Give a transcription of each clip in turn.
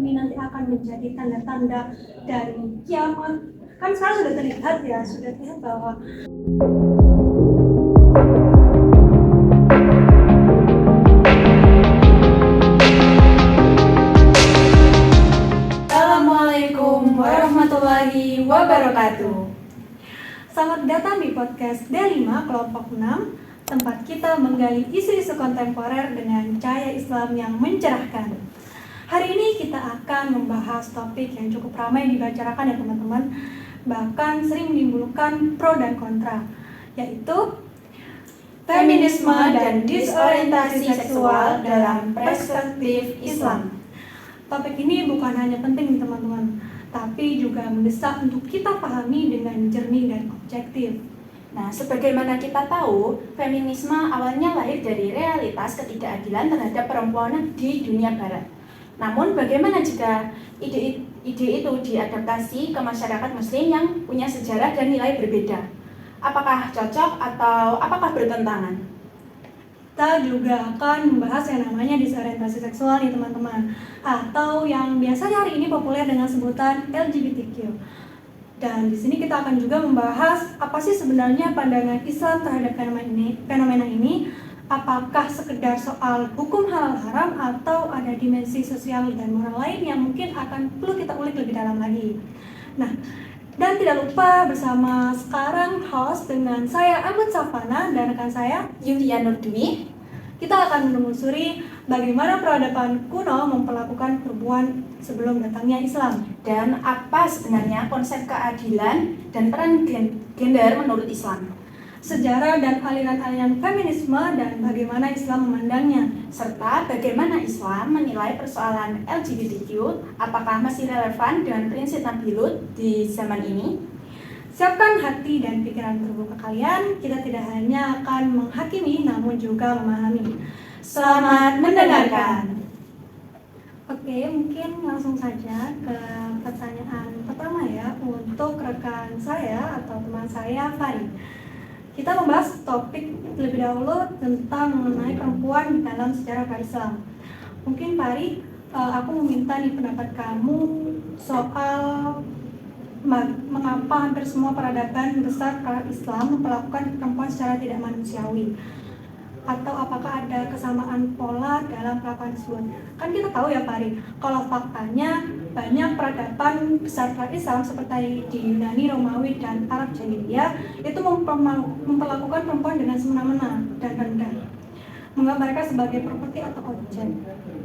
ini nanti akan menjadi tanda-tanda dari kiamat. Kan sekarang sudah terlihat bahwa Assalamualaikum warahmatullahi wabarakatuh. selamat datang di podcast D5 kelompok 6, tempat kita menggali isu-isu kontemporer dengan cahaya Islam yang mencerahkan. Hari ini kita akan membahas topik yang cukup ramai dibicarakan ya teman-teman, bahkan sering menimbulkan pro dan kontra, yaitu Feminisme dan disorientasi seksual dalam perspektif Islam. Topik ini bukan hanya penting teman-teman, tapi juga mendesak untuk kita pahami dengan jernih dan objektif. Nah, sebagaimana kita tahu, feminisme awalnya lahir dari realitas ketidakadilan terhadap perempuan di dunia barat. Namun, bagaimana jika ide itu diadaptasi ke masyarakat muslim yang punya sejarah dan nilai berbeda? Apakah cocok atau apakah bertentangan? Kita juga akan membahas yang namanya disorientasi seksual nih teman-teman, atau yang biasanya hari ini populer dengan sebutan LGBTQ. Dan di sini kita akan juga membahas apa sih sebenarnya pandangan Islam terhadap fenomena ini. Apakah sekedar soal hukum halal haram atau ada dimensi sosial dan moral lain yang mungkin akan perlu kita ulik lebih dalam lagi. Nah, dan tidak lupa bersama sekarang host dengan saya Ahmad Safana dan rekan saya Yulia Nurdwi. Kita akan menelusuri bagaimana peradaban kuno memperlakukan perempuan sebelum datangnya Islam, Dan apa sebenarnya konsep keadilan dan peran gender menurut Islam, sejarah dan aliran-aliran feminisme dan bagaimana Islam memandangnya, serta bagaimana Islam menilai persoalan LGBTQ, apakah masih relevan dengan prinsip Nabi Lut di zaman ini? Siapkan hati dan pikiran terbuka kalian, kita tidak hanya akan menghakimi namun juga memahami. Selamat mendengarkan. Oke, mungkin langsung saja ke pertanyaan pertama ya, untuk rekan saya atau teman saya Fari. Kita membahas topik lebih dahulu tentang mengenai perempuan dalam sejarah Islam. Mungkin Fari, aku meminta nih pendapat kamu soal mengapa hampir semua peradaban besar Islam memperlakukan perempuan secara tidak manusiawi, atau apakah ada kesamaan pola dalam perlakuan tersebut. Kan kita tahu ya Fari, kalau faktanya banyak peradaban besar Islam seperti di Yunani, Romawi, dan Arab Jahiliyah itu memperlakukan perempuan dengan semena-mena dan rendah, menganggap mereka sebagai properti atau objek.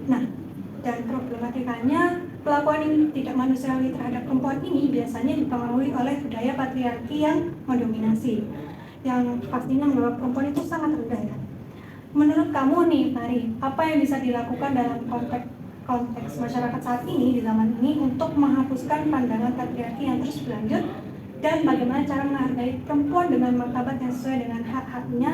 Nah, dan problematikanya perlakuan ini tidak manusiawi terhadap perempuan ini biasanya dipengaruhi oleh budaya patriarki yang mendominasi, yang pastinya menganggap perempuan itu sangat rendah ya. Menurut kamu nih Mari, apa yang bisa dilakukan dalam konteks masyarakat saat ini di zaman ini untuk menghapuskan pandangan patriarki yang terus berlanjut, dan bagaimana cara menghargai perempuan dengan martabat yang sesuai dengan hak-haknya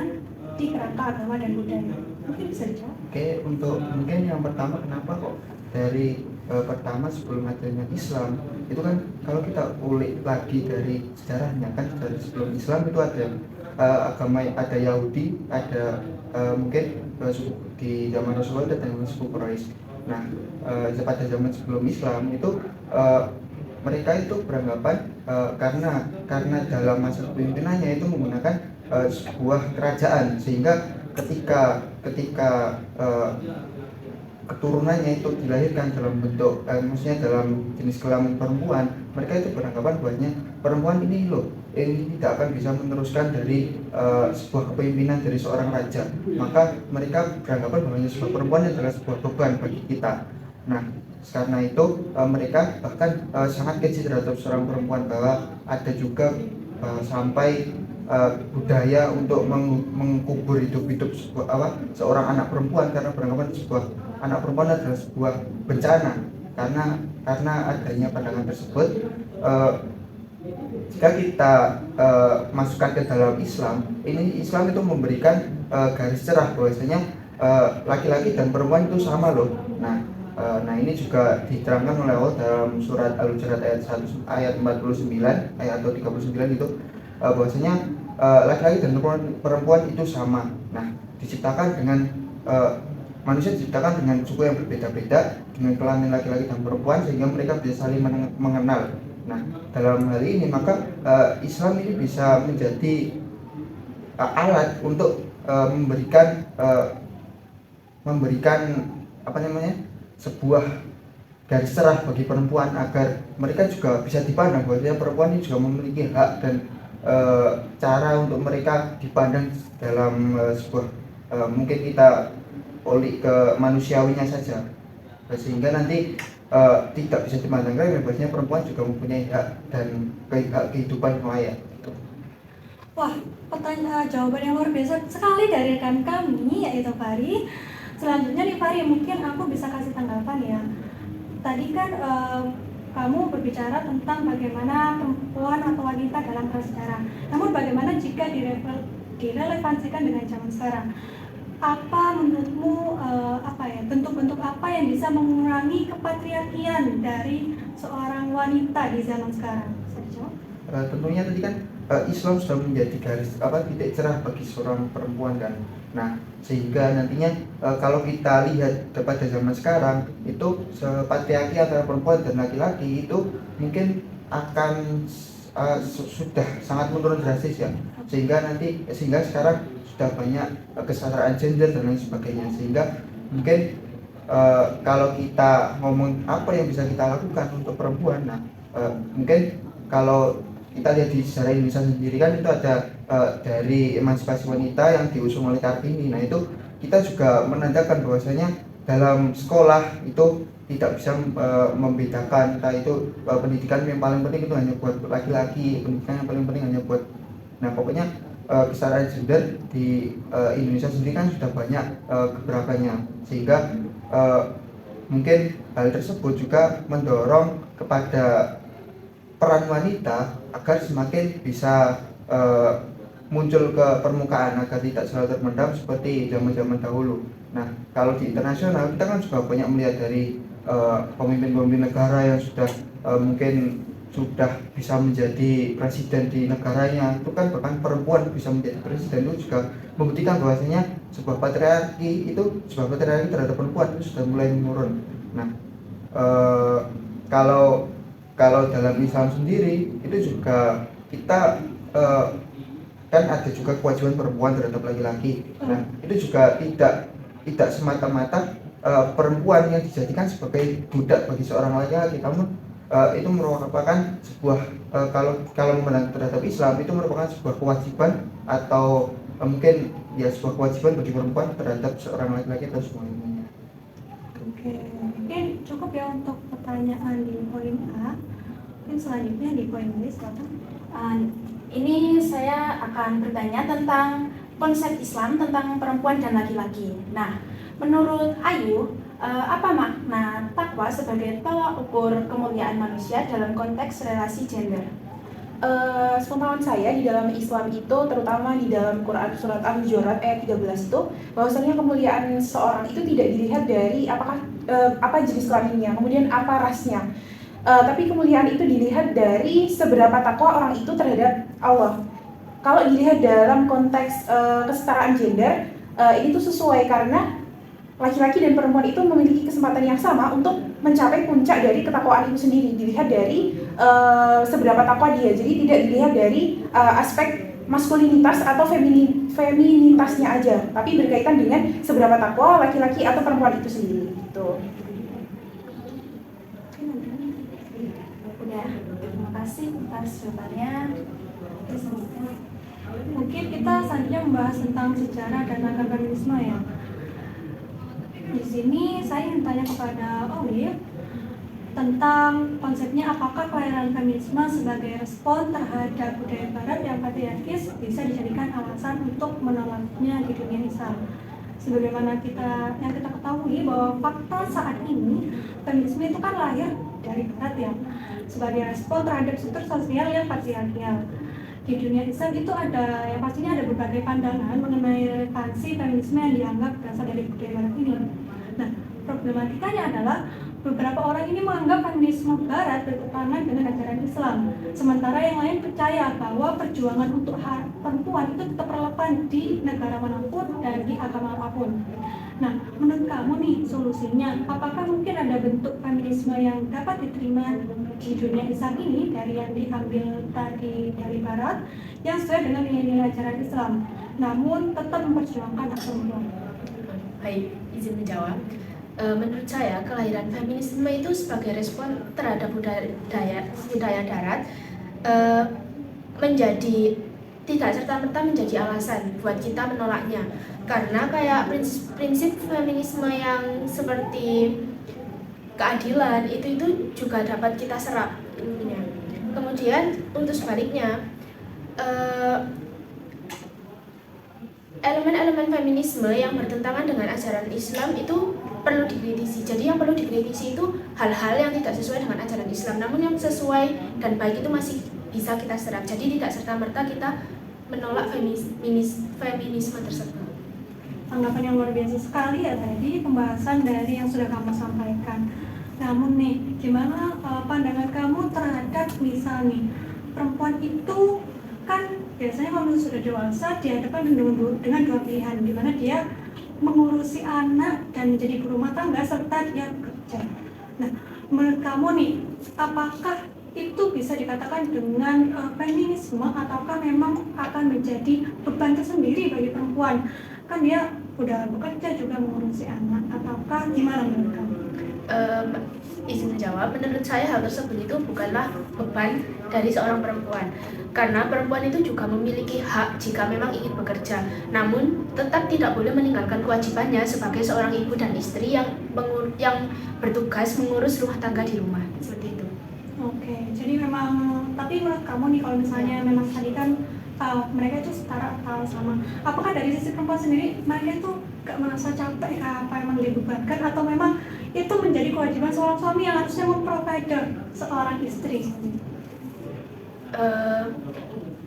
di kerangka agama dan budaya? Mungkin bisa dijawab. Oke, untuk mungkin yang pertama, kenapa kok dari pertama sebelum adanya Islam itu kan, kalau kita ulik lagi dari sejarahnya kan, dari sebelum Islam itu ada agama, ada Yahudi, ada mungkin di zaman Rasulullah ada dengan suku Quraisy. Nah, pada zaman sebelum Islam itu mereka itu beranggapan karena dalam masa kepemimpinannya itu menggunakan sebuah kerajaan, sehingga ketika keturunannya itu dilahirkan dalam bentuk maksudnya dalam jenis kelamin perempuan, mereka itu beranggapan bahwanya perempuan ini tidak akan bisa meneruskan dari sebuah kepemimpinan dari seorang raja, maka mereka beranggapan bahwanya sebuah perempuan adalah sebuah beban bagi kita. Nah, karena itu mereka bahkan sangat keji terhadap seorang perempuan, bahwa ada juga sampai budaya untuk mengkubur hidup-hidup seorang anak perempuan, karena beranggapan sebuah anak perempuan adalah sebuah bencana. Karena adanya pandangan tersebut, jika kita masukkan ke dalam Islam, ini Islam itu memberikan garis cerah bahwasanya laki-laki dan perempuan itu sama loh. Nah, ini juga diterangkan oleh Allah dalam surat Al-Hujurat ayat 49 atau 39 itu, bahwasanya laki-laki dan perempuan itu sama. Nah, diciptakan dengan manusia diciptakan dengan suku yang berbeda-beda, dengan kelamin laki-laki dan perempuan sehingga mereka bisa saling mengenal. Nah, dalam hal ini maka Islam ini bisa menjadi alat untuk memberikan apa namanya, sebuah garis cerah bagi perempuan agar mereka juga bisa dipandang bahwasanya perempuan ini juga memiliki hak dan cara untuk mereka dipandang dalam sebuah mungkin kita polik ke manusiawinya saja, sehingga nanti tidak bisa dipandang remeh bahwasanya perempuan juga mempunyai hak dan hak kehidupan yang layak. Wah, jawaban yang luar biasa sekali dari rekan kami, yaitu Fari. Selanjutnya nih Fari, mungkin aku bisa kasih tanggapan ya. Tadi kan kamu berbicara tentang bagaimana perempuan atau wanita dalam prasejarah. Namun bagaimana jika direlevansikan dengan zaman sekarang? Apa menurutmu bentuk-bentuk apa yang bisa mengurangi kepatriarkian dari seorang wanita di zaman sekarang? Bisa dijawab? Tentunya tadi kan Islam sudah menjadi titik cerah bagi seorang perempuan kan. Nah, sehingga nantinya kalau kita lihat pada zaman sekarang itu patriarki antara perempuan dan laki-laki itu mungkin akan sudah sangat menurun drastis ya. Sehingga sekarang sudah banyak kesetaraan gender dan lain sebagainya, sehingga mungkin kalau kita ngomong apa yang bisa kita lakukan untuk perempuan, nah mungkin kalau kita lihat di sejarah Indonesia sendiri kan itu ada dari emansipasi wanita yang diusung oleh Kartini. Nah itu kita juga menandakan bahwasanya dalam sekolah itu tidak bisa membedakan entah itu pendidikan yang paling penting itu hanya buat laki-laki, pendidikan yang paling penting hanya buat, nah pokoknya kesetaraan gender di Indonesia sendiri kan sudah banyak gebrakannya, sehingga mungkin hal tersebut juga mendorong kepada peran wanita agar semakin bisa muncul ke permukaan agar tidak selalu terpendam seperti zaman-zaman dahulu. Nah, kalau di internasional kita kan juga banyak melihat dari pemimpin-pemimpin negara yang sudah mungkin sudah bisa menjadi presiden di negaranya, itu kan bahkan perempuan bisa menjadi presiden, itu juga membuktikan bahwasanya sebuah patriarki terhadap perempuan itu sudah mulai menurun. Nah, kalau dalam Islam sendiri itu juga kita kan ada juga kewajiban perempuan terhadap laki-laki. Nah, itu juga tidak semata-mata perempuan yang dijadikan sebagai budak bagi seorang laki-laki, namun itu merupakan sebuah kalau memandang terhadap Islam itu merupakan sebuah kewajiban atau mungkin ya sebuah kewajiban bagi perempuan terhadap seorang laki-laki atau semuanya. Oke, mungkin cukup ya untuk pertanyaan di poin A. Mungkin selanjutnya di poin B, silakan. Ini saya akan bertanya tentang konsep Islam tentang perempuan dan laki-laki. Nah, menurut Ayu, apa makna takwa sebagai tolak ukur kemuliaan manusia dalam konteks relasi gender? Sepengetahuan saya di dalam Islam itu, terutama di dalam Quran surat Al-Hujurat ayat 13 itu, bahwasanya kemuliaan seorang itu tidak dilihat dari apa jenis kelaminnya, kemudian apa rasnya, tapi kemuliaan itu dilihat dari seberapa takwa orang itu terhadap Allah. Kalau dilihat dalam konteks kesetaraan gender, ini tuh sesuai karena laki-laki dan perempuan itu memiliki kesempatan yang sama untuk mencapai puncak dari ketakwaan itu sendiri, dilihat dari seberapa takwa dia. Jadi tidak dilihat dari aspek maskulinitas atau feminitasnya aja, tapi berkaitan dengan seberapa takwa laki-laki atau perempuan itu sendiri. Gitu. Udah, terima kasih atas jawabannya. Mungkin kita selanjutnya membahas tentang sejarah dan akar feminisme ya. Di sini saya ingin tanya kepada Olive tentang konsepnya apakah kelahiran feminisme sebagai respon terhadap budaya barat yang patriarkis bisa dijadikan alasan untuk menolaknya di dunia Islam. Sebagaimana yang kita ketahui bahwa fakta saat ini feminisme itu kan lahir dari barat ya, sebagai respon terhadap struktur sosial yang patriarkial. Di dunia Islam itu pastinya ada berbagai pandangan mengenai relevansi feminisme yang dianggap berasal dari budaya barat ini. Nah, problematikanya adalah beberapa orang ini menganggap feminisme barat bertentangan dengan ajaran Islam, sementara yang lain percaya bahwa perjuangan untuk hak perempuan itu tetap relevan di negara manapun dan di agama apapun. Nah, menurut kamu nih solusinya, apakah mungkin ada bentuk feminisme yang dapat diterima di dunia Islam ini dari yang diambil tadi dari Barat, yang sesuai dengan nilai-nilai ajaran Islam, namun tetap memperjuangkan hak perempuan? Baik, izin menjawab. Menurut saya, kelahiran feminisme itu sebagai respon terhadap budaya darat menjadi tidak serta-merta menjadi alasan buat kita menolaknya. Karena kayak prinsip feminisme yang seperti keadilan itu juga dapat kita serap intinya. Kemudian untuk sebaliknya, elemen-elemen feminisme yang bertentangan dengan ajaran Islam itu perlu dikritisi. Jadi yang perlu dikritisi itu hal-hal yang tidak sesuai dengan ajaran Islam, namun yang sesuai dan baik itu masih bisa kita serap. Jadi tidak serta-merta kita menolak feminisme tersebut. Tanggapan yang luar biasa sekali ya tadi pembahasan dari yang sudah kamu sampaikan. Namun nih, gimana pandangan kamu terhadap misal nih, perempuan itu kan biasanya kalau sudah dewasa dihadapkan dengan dua pilihan, di mana dia mengurusi anak dan menjadi ibu rumah tangga serta dia bekerja. Nah, menurut kamu nih, apakah itu bisa dikatakan dengan feminisme ataukah memang akan menjadi beban tersendiri bagi perempuan? Kan dia udah bekerja juga mengurusi anak, ataukah gimana menurut kamu? Izin menjawab, menurut saya hal tersebut itu bukanlah beban dari seorang perempuan, karena perempuan itu juga memiliki hak jika memang ingin bekerja, namun tetap tidak boleh meninggalkan kewajibannya sebagai seorang ibu dan istri yang bertugas mengurus rumah tangga di rumah, seperti itu. Oke, jadi memang, tapi menurut kamu nih kalau misalnya memang tadi kan mereka itu setara atau sama, apakah dari sisi perempuan sendiri mereka itu gak merasa capek apa emang dibebankan, atau memang itu menjadi kewajiban seorang suami yang harusnya memprovide seorang istri?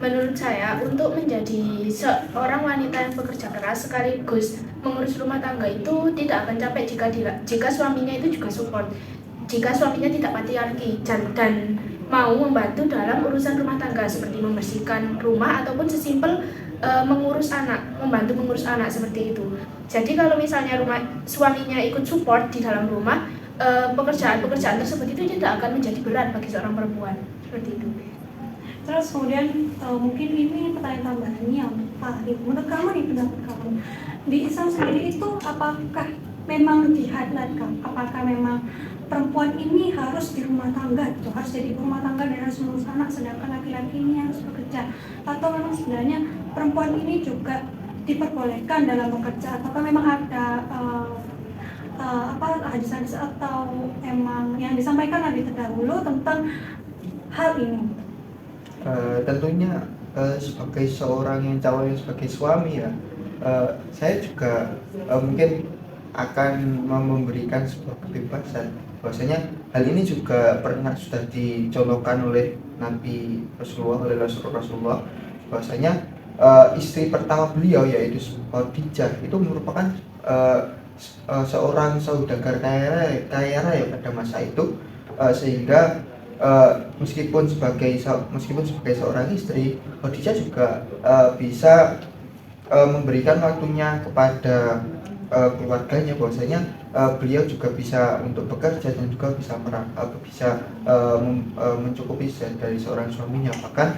Menurut saya, untuk menjadi seorang wanita yang bekerja keras sekaligus mengurus rumah tangga itu tidak akan capek jika suaminya itu juga support, jika suaminya tidak patriarki dan mau membantu dalam urusan rumah tangga seperti membersihkan rumah ataupun sesimpel membantu mengurus anak seperti itu. Jadi kalau misalnya suaminya ikut support di dalam rumah, pekerjaan tersebut itu tidak akan menjadi berat bagi seorang perempuan, seperti itu. Terus kemudian mungkin ini pertanyaan tambahannya untuk Pak Arif. Menurut kamu nih, pendapat kamu di Islam sendiri itu apakah memang di-highlightkan, apakah memang perempuan ini harus di rumah tangga, gitu, harus jadi ibu rumah tangga dan harus mengurus anak, sedangkan laki-laki ini harus bekerja, atau memang sebenarnya perempuan ini juga diperbolehkan dalam bekerja, ataukah memang ada hadis-hadis atau emang yang disampaikan lebih terdahulu tentang hal ini? Tentunya sebagai seorang yang calon sebagai suami ya, saya juga mungkin akan memberikan sebuah kebebasan. Bahwasanya hal ini juga sudah dicontohkan oleh Nabi Rasulullah, oleh Rasulullah, bahwasanya istri pertama beliau yaitu Khadijah itu merupakan seorang saudagar kaya raya pada masa itu, sehingga meskipun sebagai seorang istri, Khadijah juga bisa memberikan waktunya kepada keluarganya, bahwasanya beliau juga bisa untuk bekerja dan juga bisa mencukupi dari seorang suaminya. Bahkan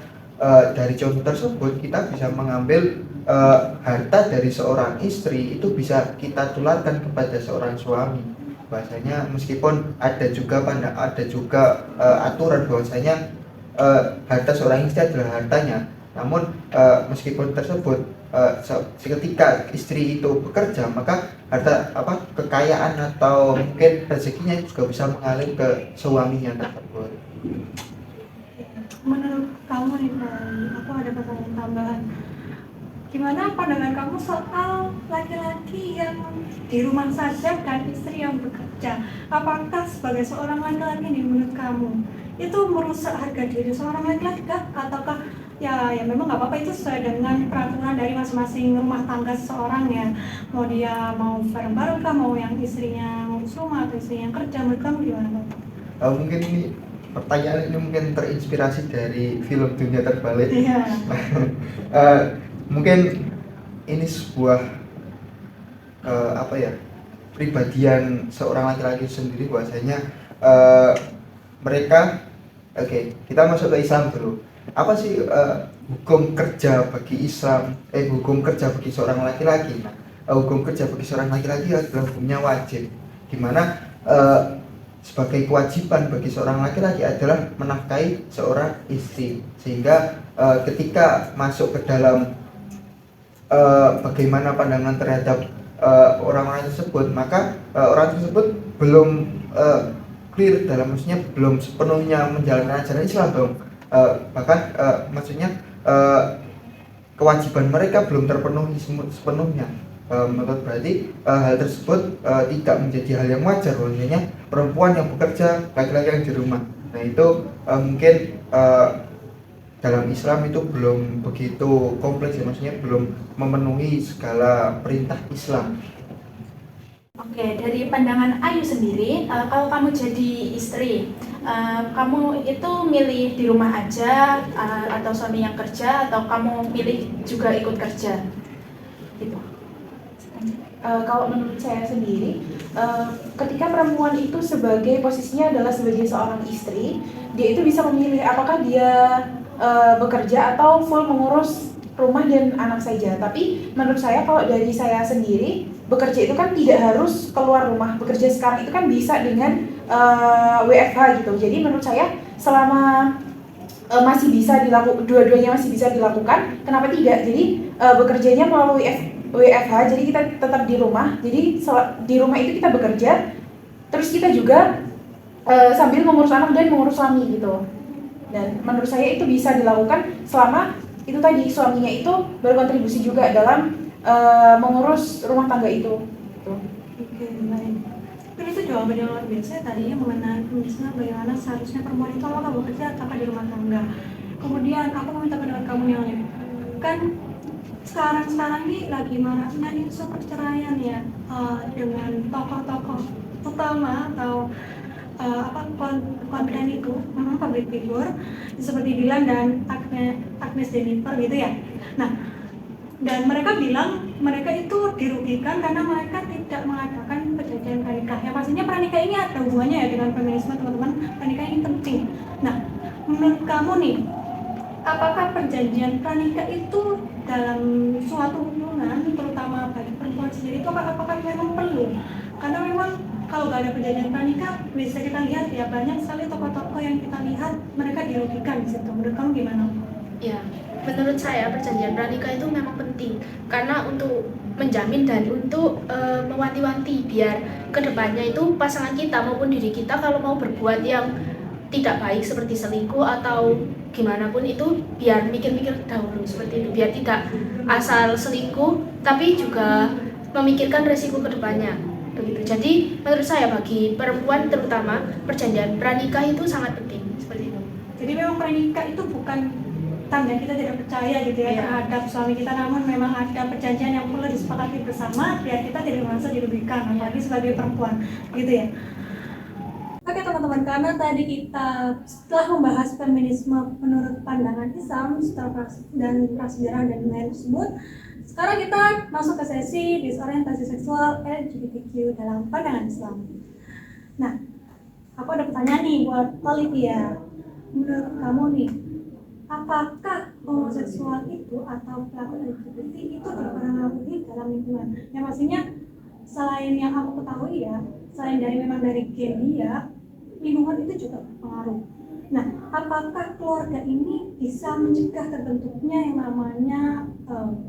dari contoh tersebut kita bisa mengambil harta dari seorang istri itu bisa kita tularkan kepada seorang suami. Bahwasanya meskipun ada juga aturan bahwasanya harta seorang istri adalah hartanya, namun meskipun tersebut ketika istri itu bekerja, maka harta kekayaan atau mungkin rezekinya juga bisa mengalir ke suaminya tersebut. Menurut kamu nih, aku ada pertanyaan tambahan. Gimana pandangan kamu soal laki-laki yang di rumah saja dan istri yang bekerja? Apakah sebagai seorang laki-laki nih, menurut kamu itu merusak harga diri seorang laki-laki ataukah ya memang nggak apa-apa, itu sesuai dengan peraturan dari masing-masing rumah tangga seseorang ya, mau dia mau bareng-bareng kah, mau yang istrinya mau ngurus rumah atau istri yang kerja, menurut kamu gimana Pak? Mungkin ini pertanyaan ini mungkin terinspirasi dari film Dunia Terbalik. Iya. Mungkin ini sebuah pribadian seorang laki-laki sendiri, bahwasanya mereka kita masuk ke Islam dulu. Apa sih hukum kerja bagi Islam? Hukum kerja bagi seorang laki-laki. Hukum kerja bagi seorang laki-laki adalah hukumnya wajib, dimana sebagai kewajiban bagi seorang laki-laki adalah menafkahi seorang istri, sehingga ketika masuk ke dalam bagaimana pandangan terhadap orang-orang tersebut, maka orang tersebut belum clear dalam, maksudnya belum sepenuhnya menjalankan ajaran Islam, bahkan maksudnya kewajiban mereka belum terpenuhi sepenuhnya. Menurut berarti hal tersebut tidak menjadi hal yang wajar, maksudnya perempuan yang bekerja, laki-laki yang di rumah. Nah itu mungkin dalam Islam itu belum begitu kompleks ya, maksudnya belum memenuhi segala perintah Islam. Oke, dari pandangan Ayu sendiri, kalau kamu jadi istri, kamu itu milih di rumah aja atau suami yang kerja, atau kamu milih juga ikut kerja? Gitu. Kalau menurut saya sendiri, ketika perempuan itu sebagai posisinya adalah sebagai seorang istri, dia itu bisa memilih apakah dia bekerja atau full mengurus rumah dan anak saja. Tapi menurut saya, kalau dari saya sendiri, bekerja itu kan tidak harus keluar rumah. Bekerja sekarang itu kan bisa dengan WFH gitu. Jadi menurut saya, selama masih bisa dilakukan, dua-duanya masih bisa dilakukan, kenapa tidak? Jadi bekerjanya melalui WFH, jadi kita tetap di rumah. Jadi di rumah itu kita bekerja, terus kita juga sambil mengurus anak dan mengurus suami gitu. Dan menurut saya itu bisa dilakukan selama itu tadi suaminya itu berkontribusi juga dalam mengurus rumah tangga itu. Oke, baik. Tapi itu jawaban yang luar biasa tadinya mengenai misalnya bagaimana seharusnya perempuan itu apakah bekerja atau di rumah tangga. Kemudian aku meminta pendapat kamu yang lain. Kan sekarang ini lagi maraknya isu perceraian ya, dengan tokoh-tokoh utama atau konten itu memang public figure seperti Dilan dan Agnes Jennifer gitu ya. Nah, dan mereka bilang mereka itu dirugikan karena mereka tidak mengadakan perjanjian pranikah. Ya pastinya pranikah ini ada hubungannya ya dengan feminisme, teman-teman. Pranikah ini penting. Nah, menurut kamu nih, apakah perjanjian pranikah itu dalam suatu hubungan, terutama bagi perempuan sendiri, itu apakah memang perlu? Karena memang kalau nggak ada perjanjian pranikah, bisa kita lihat ya banyak sekali tokoh-tokoh yang kita lihat mereka dirugikan di situ. Menurut kamu gimana? Ya, menurut saya perjanjian pranikah itu memang penting karena untuk menjamin dan untuk mewanti-wanti biar kedepannya itu pasangan kita maupun diri kita kalau mau berbuat yang tidak baik seperti selingkuh atau gimana pun itu biar mikir-mikir dahulu seperti itu, biar tidak asal selingkuh tapi juga memikirkan resiko kedepannya begitu. Jadi menurut saya bagi perempuan terutama perjanjian pranikah itu sangat penting seperti itu. Jadi memang pranikah itu bukan tanda kita tidak percaya gitu ya terhadap suami kita, namun memang ada perjanjian yang perlu disepakati bersama biar kita tidak merasa dirugikan, apalagi sebagai perempuan gitu ya. Oke teman-teman, karena tadi kita setelah membahas feminisme menurut pandangan Islam dan prasejarah dan lain tersebut, sekarang kita masuk ke sesi disorientasi seksual LGBTQ dalam pandangan Islam. Nah, aku ada pertanyaan nih buat Olivia. Menurut kamu nih, apakah homoseksual itu atau pelaku LGBT itu dipengaruhi dalam lingkungan? Yang pastinya selain yang aku ketahui ya, selain memang dari gen dia, lingkungan itu juga berpengaruh. Nah, apakah keluarga ini bisa mencegah terbentuknya yang namanya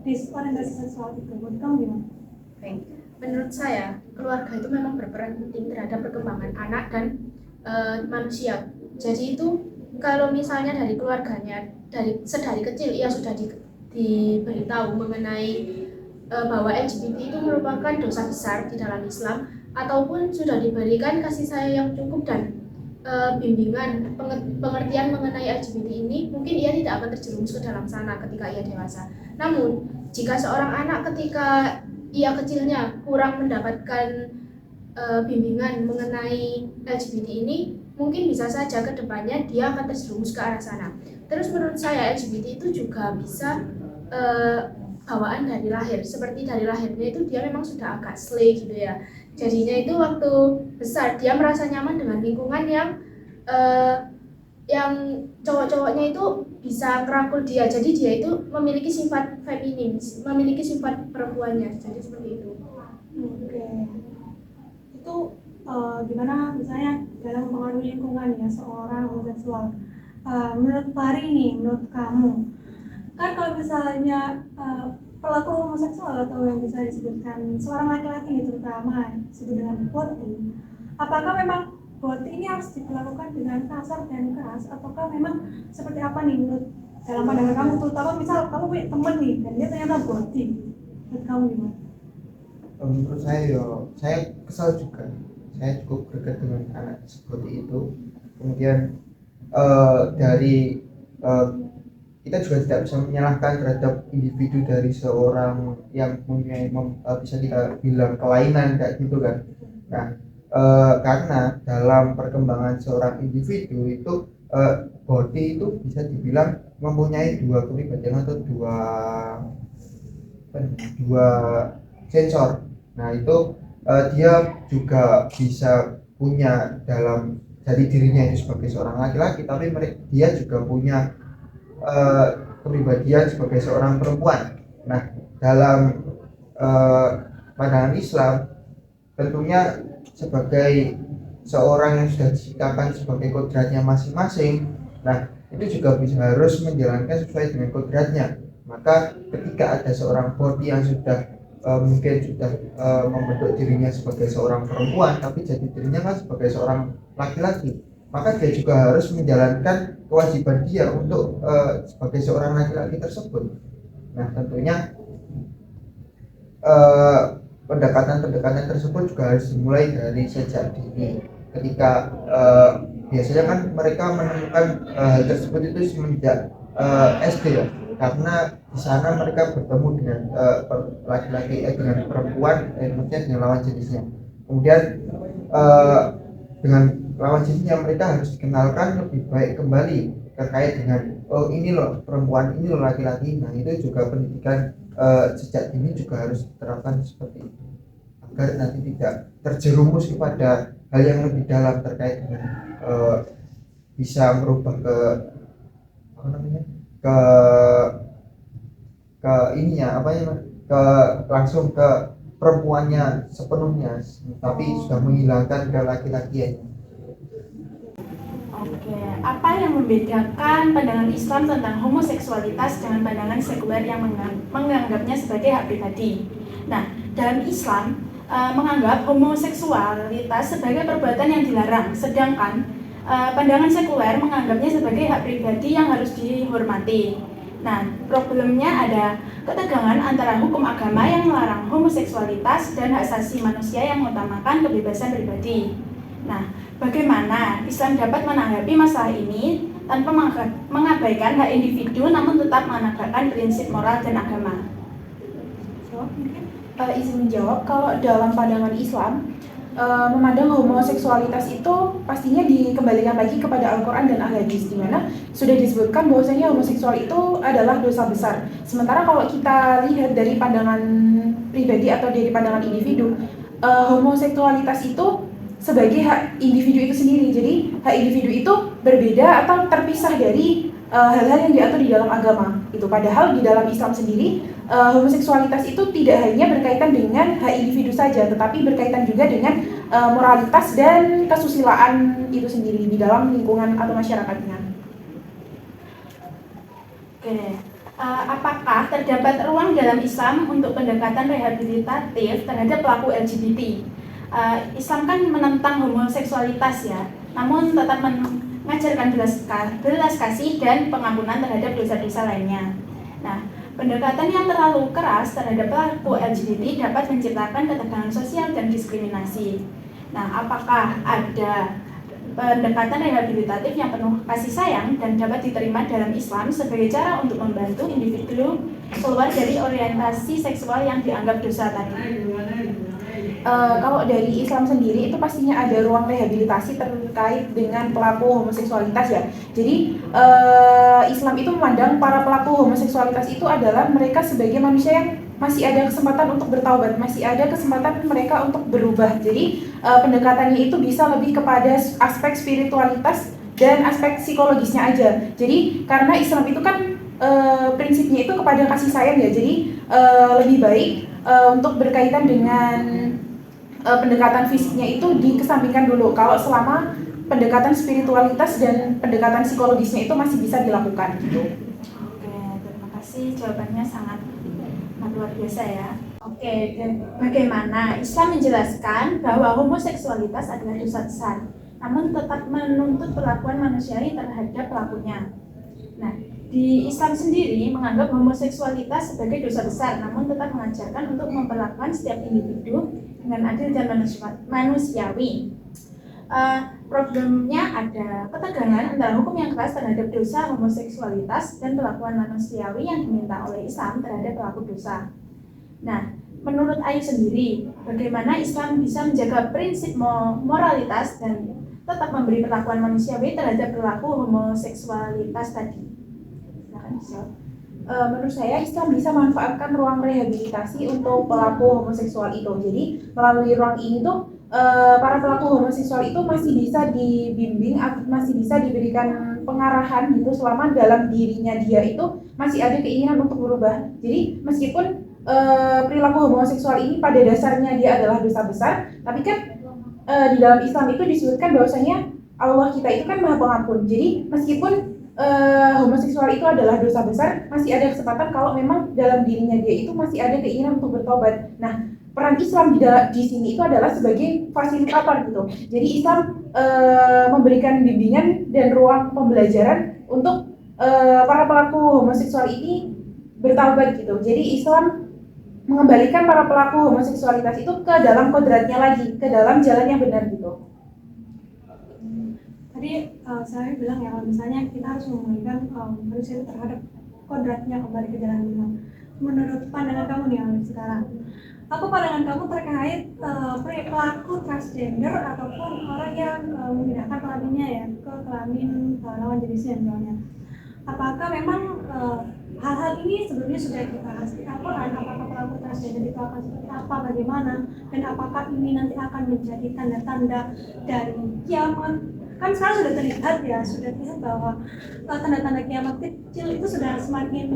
disorientasi seksual itu? Menurut kamu gimana? Baik, menurut saya keluarga itu memang berperan penting terhadap perkembangan anak dan manusia. Jadi itu kalau misalnya dari keluarganya sedari kecil ia sudah diberitahu mengenai bahwa LGBT itu merupakan dosa besar di dalam Islam, ataupun sudah diberikan kasih sayang yang cukup dan bimbingan pengertian mengenai LGBT ini, mungkin ia tidak akan terjerumus ke dalam sana ketika ia dewasa. Namun jika seorang anak ketika ia kecilnya kurang mendapatkan bimbingan mengenai LGBT ini, mungkin bisa saja ke depannya dia akan terjerumus ke arah sana. Terus menurut saya LGBT itu juga bisa bawaan dari lahir, seperti dari lahirnya itu dia memang sudah agak slay gitu ya. Jadinya itu waktu besar dia merasa nyaman dengan lingkungan yang cowok-cowoknya itu bisa ngerangkul dia, jadi dia itu memiliki sifat feminin, memiliki sifat perempuannya, jadi seperti itu. Oke. Itu gimana misalnya dalam mempengaruhi lingkungan ya seorang homoseksual. Menurut Fari nih, menurut kamu, kan kalau misalnya pelaku homoseksual atau yang bisa disebutkan seorang laki-laki nih, terutama disebut dengan boti, apakah memang boti ini harus diperlakukan dengan kasar dan keras, ataukah memang seperti apa nih menurut dalam pandangan kamu, terutama misal kamu punya temen nih dan dia ternyata boti, menurut kamu gimana? Menurut saya kesal juga. Saya cukup dekat dengan anak seperti itu. Kemudian dari kita juga tidak bisa menyalahkan terhadap individu dari seorang yang punya bisa kita bilang kelainan kayak gitu kan. Nah, karena dalam perkembangan seorang individu itu body itu bisa dibilang mempunyai dua kepribadian atau dua sensor. Nah itu dia juga bisa punya dalam dari dirinya itu sebagai seorang laki-laki, tapi dia juga punya kepribadian sebagai seorang perempuan. Nah dalam pandangan Islam tentunya sebagai seorang yang sudah diciptakan sebagai kodratnya masing-masing, nah itu juga bisa harus menjalankan sesuai dengan kodratnya. Maka ketika ada seorang body yang sudah mungkin sudah membentuk dirinya sebagai seorang perempuan tapi jadi dirinya kan sebagai seorang laki-laki, maka dia juga harus menjalankan kewajiban dia untuk sebagai seorang laki-laki tersebut. Nah tentunya pendekatan tersebut juga harus dimulai dari sejak dini, ketika biasanya kan mereka menemukan hal tersebut itu semenjak SD ya, karena di sana mereka bertemu dengan laki-laki dengan perempuan, maksudnya dengan lawan jenisnya. Kemudian dengan lawan jenisnya mereka harus dikenalkan lebih baik kembali terkait dengan ini loh perempuan, ini loh laki-laki. Nah itu juga pendidikan sejak dini juga harus diterapkan seperti itu agar nanti tidak terjerumus kepada hal yang lebih dalam terkait dengan bisa merubah ke langsung ke perempuannya sepenuhnya, tapi sudah menghilangkan ke laki-lakiannya. Oke, apa yang membedakan pandangan Islam tentang homoseksualitas dengan pandangan sekuler yang menganggapnya sebagai hak pribadi? Nah, dalam Islam menganggap homoseksualitas sebagai perbuatan yang dilarang, sedangkan pandangan sekuler menganggapnya sebagai hak pribadi yang harus dihormati. Nah, problemnya ada ketegangan antara hukum agama yang melarang homoseksualitas dan hak asasi manusia yang mengutamakan kebebasan pribadi. Nah, bagaimana Islam dapat menanggapi masalah ini tanpa mengabaikan hak individu namun tetap menegakkan prinsip moral dan agama? Izin menjawab, kalau dalam pandangan Islam memandang homoseksualitas itu pastinya dikembalikan lagi kepada Al-Quran dan Al-Hadis, di mana sudah disebutkan bahwasanya homoseksual itu adalah dosa besar. Sementara kalau kita lihat dari pandangan pribadi atau dari pandangan individu, homoseksualitas itu sebagai hak individu itu sendiri. Jadi hak individu itu berbeda atau terpisah dari hal-hal yang diatur di dalam agama. Itu padahal di dalam Islam sendiri homoseksualitas itu tidak hanya berkaitan dengan hak individu saja, tetapi berkaitan juga dengan moralitas dan kesusilaan itu sendiri di dalam lingkungan atau masyarakatnya. Oke, apakah terdapat ruang dalam Islam untuk pendekatan rehabilitatif terhadap pelaku LGBT? Islam kan menentang homoseksualitas ya, namun tetap mengajarkan belas kasih dan pengampunan terhadap dosa-dosa lainnya. Nah, pendekatan yang terlalu keras terhadap pelaku LGBT dapat menciptakan ketegangan sosial dan diskriminasi. Nah, apakah ada pendekatan rehabilitatif yang penuh kasih sayang dan dapat diterima dalam Islam sebagai cara untuk membantu individu keluar dari orientasi seksual yang dianggap dosa tadi? kalau dari Islam sendiri itu pastinya ada ruang rehabilitasi terkait dengan pelaku homoseksualitas ya. Jadi Islam itu memandang para pelaku homoseksualitas itu adalah mereka sebagai manusia yang masih ada kesempatan untuk bertaubat, masih ada kesempatan mereka untuk berubah. Jadi pendekatannya itu bisa lebih kepada aspek spiritualitas dan aspek psikologisnya aja. Jadi karena Islam itu kan prinsipnya itu kepada kasih sayang ya. Jadi lebih baik untuk berkaitan dengan pendekatan fisiknya itu dikesampingkan dulu kalau selama pendekatan spiritualitas dan pendekatan psikologisnya itu masih bisa dilakukan gitu. Oke, terima kasih, jawabannya sangat luar biasa ya. Oke, dan bagaimana Islam menjelaskan bahwa homoseksualitas adalah dosa besar, namun tetap menuntut perlakuan manusiawi terhadap pelakunya. Nah, di Islam sendiri menganggap homoseksualitas sebagai dosa besar, namun tetap mengajarkan untuk memperlakukan setiap individu dengan adil dan manusiawi. Problemnya ada ketegangan antara hukum yang keras terhadap dosa homoseksualitas dan perlakuan manusiawi yang diminta oleh Islam terhadap pelaku dosa. Nah, menurut Ayu sendiri, bagaimana Islam bisa menjaga prinsip moralitas dan tetap memberi perlakuan manusiawi terhadap pelaku homoseksualitas tadi? Silakan, Michelle. Menurut saya Islam bisa manfaatkan ruang rehabilitasi untuk pelaku homoseksual itu. Jadi melalui ruang ini tuh para pelaku homoseksual itu masih bisa dibimbing atau masih bisa diberikan pengarahan gitu selama dalam dirinya dia itu masih ada keinginan untuk berubah. Jadi meskipun perilaku homoseksual ini pada dasarnya dia adalah dosa besar, tapi kan di dalam Islam itu disebutkan bahwasanya Allah kita itu kan Maha Pengampun. Jadi meskipun homoseksual itu adalah dosa besar, masih ada kesempatan kalau memang dalam dirinya dia itu masih ada keinginan untuk bertobat. Nah, peran Islam di sini itu adalah sebagai fasilitator gitu. Jadi Islam memberikan bimbingan dan ruang pembelajaran untuk para pelaku homoseksual ini bertaubat gitu. Jadi Islam mengembalikan para pelaku homoseksualitas itu ke dalam kodratnya lagi, ke dalam jalan yang benar gitu. Tadi saya bilang ya kalau misalnya kita harus memulihkan manusia itu terhadap kodratnya kembali ke jalan benar. Menurut pandangan kamu nih Alif sekarang, apa pandangan kamu terkait pelaku transgender ataupun orang yang memindahkan kelaminnya ya ke kelamin lawan jenisnya misalnya? Apakah memang hal-hal ini sebelumnya sudah dibahas di Al-Quran? Apakah pelaku transgender itu akan seperti apa, bagaimana, dan apakah ini nanti akan menjadi tanda-tanda dari kiamat? Kan sekarang sudah terlihat ya, sudah terlihat bahwa tanda-tanda kiamat kecil itu sudah semakin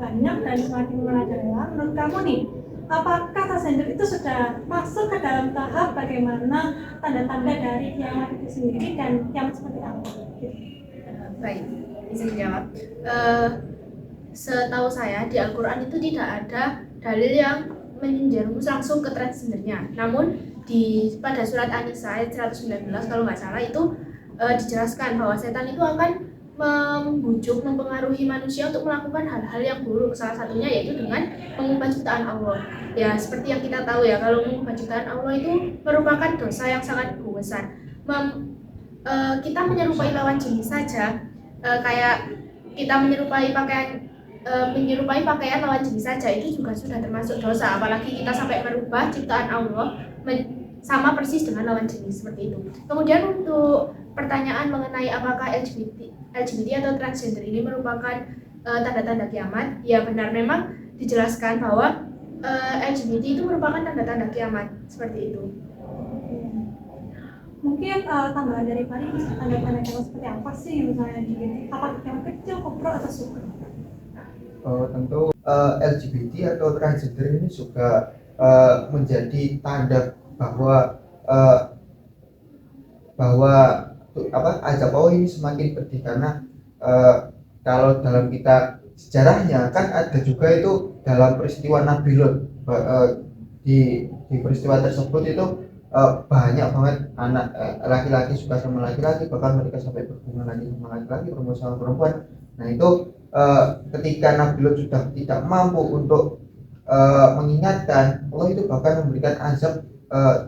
banyak dan semakin merajalela. Menurut kamu nih, apakah transgender itu sudah masuk ke dalam tahap bagaimana tanda-tanda dari kiamat itu sendiri dan kiamat seperti apa? Baik, bisa dijawab. Setahu saya di Al-Quran itu tidak ada dalil yang menjerumus langsung ke transgendernya. Namun pada surat An-Nisa ayat 119 kalau nggak salah itu dijelaskan bahwa setan itu akan membujuk, mempengaruhi manusia untuk melakukan hal-hal yang buruk. Salah satunya yaitu dengan mengubah ciptaan Allah. Ya seperti yang kita tahu ya, kalau mengubah ciptaan Allah itu merupakan dosa yang sangat besar. Kita menyerupai lawan jenis saja, kayak kita menyerupai pakaian lawan jenis saja itu juga sudah termasuk dosa. Apalagi kita sampai merubah ciptaan Allah sama persis dengan lawan jenis seperti itu. Kemudian untuk pertanyaan mengenai apakah LGBT atau transgender ini merupakan tanda-tanda kiamat, ya benar memang dijelaskan bahwa LGBT itu merupakan tanda-tanda kiamat seperti itu. Mungkin tambahan dari Fari, tanda-tanda kiamat seperti apa sih misalnya LGBT? Apakah kiamat kecil, kubro, atau super? Tentu LGBT atau transgender ini juga menjadi tanda bahwa azab Allah ini semakin pedih, karena kalau dalam kita sejarahnya kan ada juga itu dalam peristiwa Nabi Lot, di peristiwa tersebut itu banyak banget anak laki-laki suka sama laki-laki, bahkan mereka sampai berhubungan lagi sama laki-laki, perempuan sama perempuan. Nah itu ketika Nabi Lot sudah tidak mampu untuk mengingatkan, Allah itu bahkan memberikan azab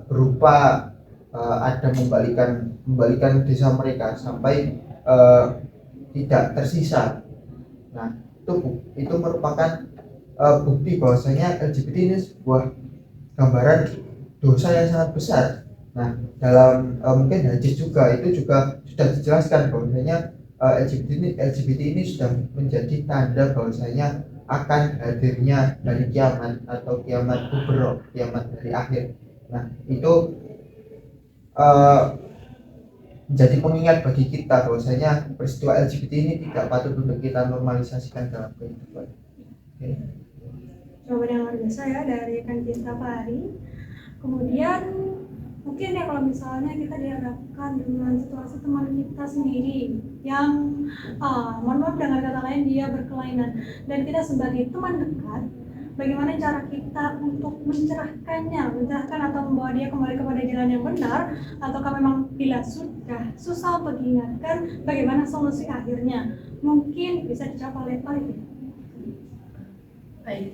berupa ada membalikan desa mereka sampai tidak tersisa. Nah itu merupakan bukti bahwasanya LGBT ini sebuah gambaran dosa yang sangat besar. Nah, dalam mungkin hadis juga itu juga sudah dijelaskan bahwasanya LGBT ini sudah menjadi tanda bahwasanya akan hadirnya hari kiamat atau kiamat kubro, kiamat hari akhir. Nah, itu eh, menjadi pengingat bagi kita bahwasanya peristiwa LGBT ini tidak patut untuk kita normalisasikan dalam kehidupan. Oke. Jawaban yang luar biasa ya dari rekan kita Pak Ari. Kemudian mungkin ya kalau misalnya kita dihadapkan dengan situasi teman kita sendiri yang mohon maaf dengan kata lain dia berkelainan dan kita sebagai teman dekat, bagaimana cara kita untuk mencerahkan atau membawa dia kembali kepada jalan yang benar, ataukah memang bila sudah susah untuk diingatkan, bagaimana solusi akhirnya? Mungkin bisa dijawab oleh Pak Ari. Baik.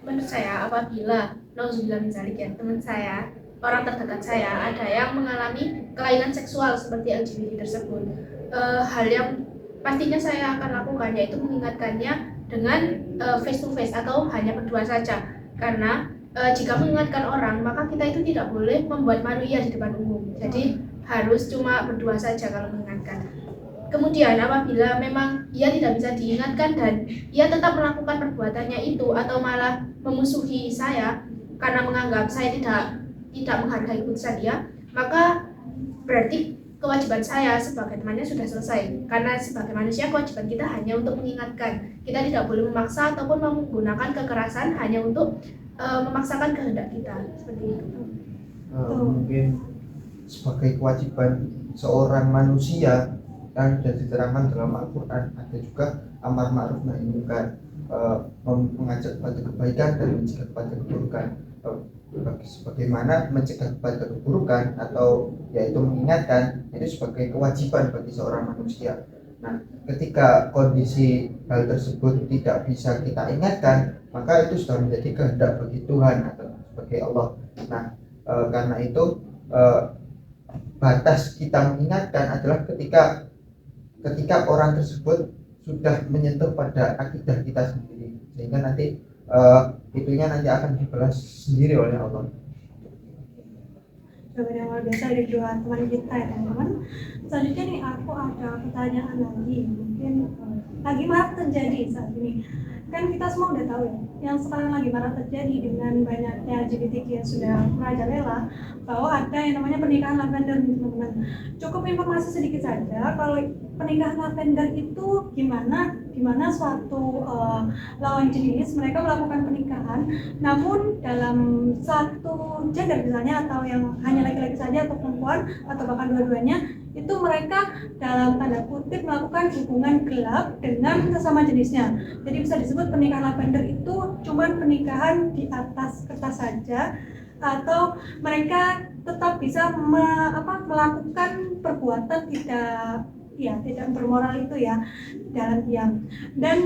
Menurut saya apabila nauzubillah min dzalik ya, teman saya, orang terdekat saya ada yang mengalami kelainan seksual seperti LGBT tersebut, hal yang pastinya saya akan lakukan yaitu mengingatkannya dengan face to face atau hanya berdua saja, karena jika mengingatkan orang maka kita itu tidak boleh membuat malu ia di depan umum, jadi harus cuma berdua saja kalau mengingatkan. Kemudian apabila memang ia tidak bisa diingatkan dan ia tetap melakukan perbuatannya itu atau malah memusuhi saya karena menganggap saya tidak menghargai keputusan dia, maka berarti kewajiban saya sebagai temannya sudah selesai. Karena sebagai manusia kewajiban kita hanya untuk mengingatkan. Kita tidak boleh memaksa ataupun menggunakan kekerasan hanya untuk memaksakan kehendak kita, seperti itu. Mungkin sebagai kewajiban seorang manusia kan sudah diterangkan dalam Al-Quran, ada juga amar ma'ruf nahi munkar, mengajak kepada kebaikan dan mencegah kepada keburukan. Sebagaimana mencegah kepada keburukan atau yaitu mengingatkan itu sebagai kewajiban bagi seorang manusia. Nah, ketika kondisi hal tersebut tidak bisa kita ingatkan, maka itu sudah menjadi kehendak bagi Tuhan atau sebagai Allah. Nah, karena itu batas kita mengingatkan adalah ketika orang tersebut sudah menyentuh pada akidah kita sendiri, sehingga nanti itunya nanti akan dibalas sendiri oleh Allah. Jawaban yang luar biasa dari dua teman kita ya teman-teman. Selanjutnya nih aku ada pertanyaan lagi, mungkin lagi marak terjadi saat ini. Kan kita semua udah tahu ya, yang sekarang lagi marak terjadi dengan banyaknya LGBTQ yang sudah merajalela, bahwa ada yang namanya pernikahan lavender teman-teman. Cukup informasi sedikit saja kalau pernikahan lavender itu gimana suatu lawan jenis mereka melakukan pernikahan, namun dalam satu gender misalnya, atau yang hanya laki-laki saja atau perempuan atau bahkan dua-duanya, itu mereka dalam tanda kutip melakukan hubungan gelap dengan sesama jenisnya. Jadi bisa disebut pernikahan lavender itu cuman pernikahan di atas kertas saja, atau mereka tetap bisa melakukan perbuatan tidak bermoral itu ya dalam diam. Dan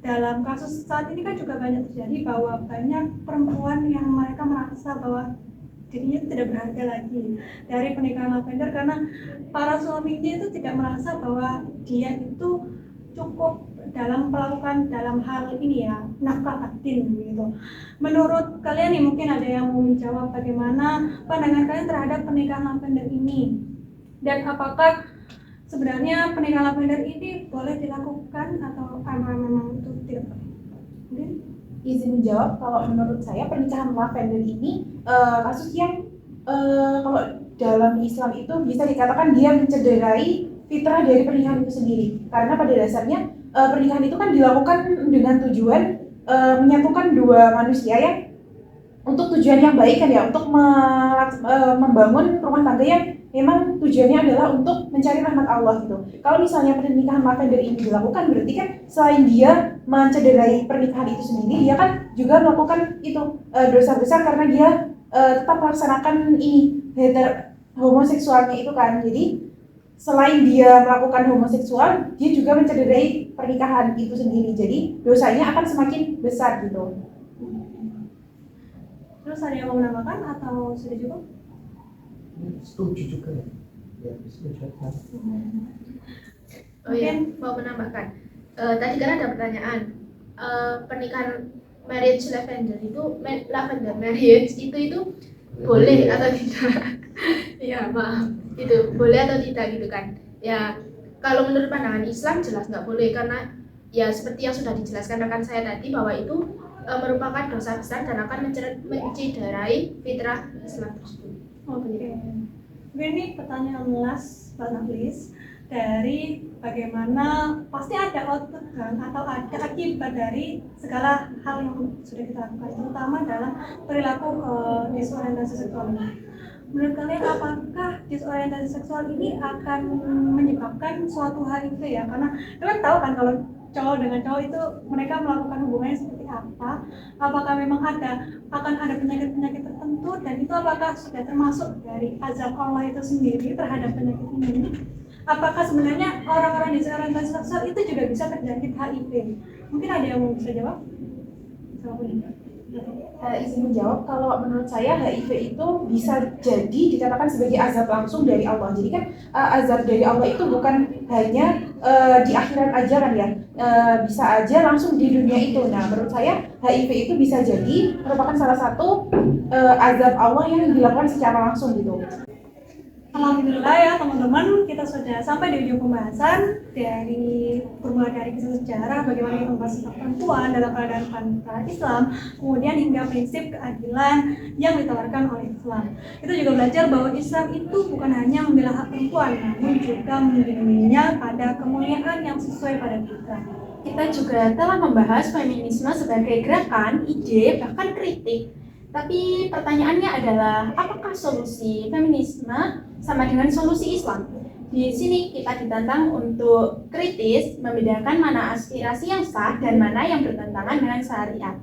dalam kasus saat ini kan juga banyak terjadi bahwa banyak perempuan yang mereka merasa bahwa dirinya tidak berharga lagi dari pernikahan lavender karena para suaminya itu tidak merasa bahwa dia itu cukup dalam melakukan dalam hal ini ya, nafkah batin gitu. Menurut kalian nih, mungkin ada yang mau menjawab bagaimana pandangan kalian terhadap pernikahan lavender ini, dan apakah sebenarnya pernikahan lavender ini boleh dilakukan atau memang itu tidak boleh? Mungkin Izin menjawab, kalau menurut saya pernikahan lavender ini kasus yang kalau dalam Islam itu bisa dikatakan dia mencederai fitrah dari pernikahan itu sendiri, karena pada dasarnya pernikahan itu kan dilakukan dengan tujuan menyatukan dua manusia yang untuk tujuan yang baik kan ya, untuk membangun rumah tangga yang memang tujuannya adalah untuk mencari rahmat Allah gitu. Kalau misalnya pernikahan lavender ini dilakukan, berarti kan selain dia mencederai pernikahan itu sendiri, dia kan juga melakukan itu dosa besar karena dia tetap melaksanakan ini homoseksualnya itu kan. Jadi selain dia melakukan homoseksual, dia juga mencederai pernikahan itu sendiri. Jadi dosanya akan semakin besar gitu. terus ada yang mau menambahkan atau sudah cukup? Setuju juga ya, setuju. Oh iya, mau menambahkan. Tadi kan ada pertanyaan, pernikahan marriage lavender marriage itu boleh atau tidak? Ya maaf, itu boleh atau tidak gitu kan? Ya kalau menurut pandangan Islam jelas nggak boleh, karena ya seperti yang sudah dijelaskan rekan saya tadi bahwa itu merupakan dosa besar dan akan menciderai fitrah Islam tersebut. Oke. Ini pertanyaan last but not least, dari bagaimana pasti ada output kan atau ada akibat dari segala hal yang sudah kita lakukan, terutama dalam perilaku disorientasi seksual ini. Menurut kalian apakah disorientasi seksual ini akan menyebabkan suatu HIV ya? Karena kalian tahu kan kalau cowok dengan cowok itu mereka melakukan hubungannya seperti apa? Apakah memang akan ada penyakit-penyakit tertentu, dan itu apakah sudah termasuk dari azab Allah itu sendiri terhadap penyakit ini? Apakah sebenarnya orang-orang disorientasi seksual itu juga bisa terjangkit HIV? Mungkin ada yang mau bisa jawab? Izin menjawab, kalau menurut saya HIV itu bisa jadi dikatakan sebagai azab langsung dari Allah. Jadi kan azab dari Allah itu bukan hanya di akhirat aja kan ya, bisa aja langsung di dunia itu. Nah menurut saya HIV itu bisa jadi merupakan salah satu azab Allah yang dilakukan secara langsung gitu. Alhamdulillah ya teman-teman, kita sudah sampai di ujung pembahasan dari bermula dari kisah sejarah bagaimana kita membahas tentang perempuan dalam keadaan Islam, kemudian hingga prinsip keadilan yang ditawarkan oleh Islam. Kita juga belajar bahwa Islam itu bukan hanya membela hak perempuan, namun juga melindunginya pada kemuliaan yang sesuai pada kita. Kita juga telah membahas feminisme sebagai gerakan, ide, bahkan kritik. Tapi pertanyaannya adalah, apakah solusi feminisme sama dengan solusi Islam? Di sini kita ditantang untuk kritis, membedakan mana aspirasi yang sah dan mana yang bertentangan dengan syariat.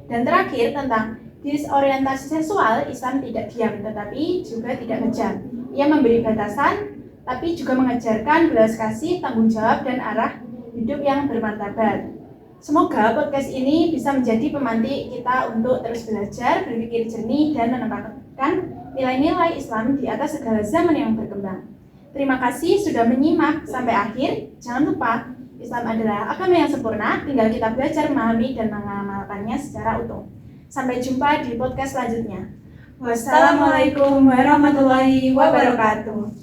Dan terakhir, tentang disorientasi seksual, Islam tidak diam, tetapi juga tidak kejam. Ia memberi batasan, tapi juga mengajarkan belas kasih, tanggung jawab, dan arah hidup yang bermartabat. Semoga podcast ini bisa menjadi pemantik kita untuk terus belajar, berpikir jernih, dan menempatkan nilai-nilai Islam di atas segala zaman yang berkembang. Terima kasih sudah menyimak sampai akhir. Jangan lupa, Islam adalah agama yang sempurna, tinggal kita belajar memahami dan mengamalkannya secara utuh. Sampai jumpa di podcast selanjutnya. Wassalamualaikum warahmatullahi wabarakatuh.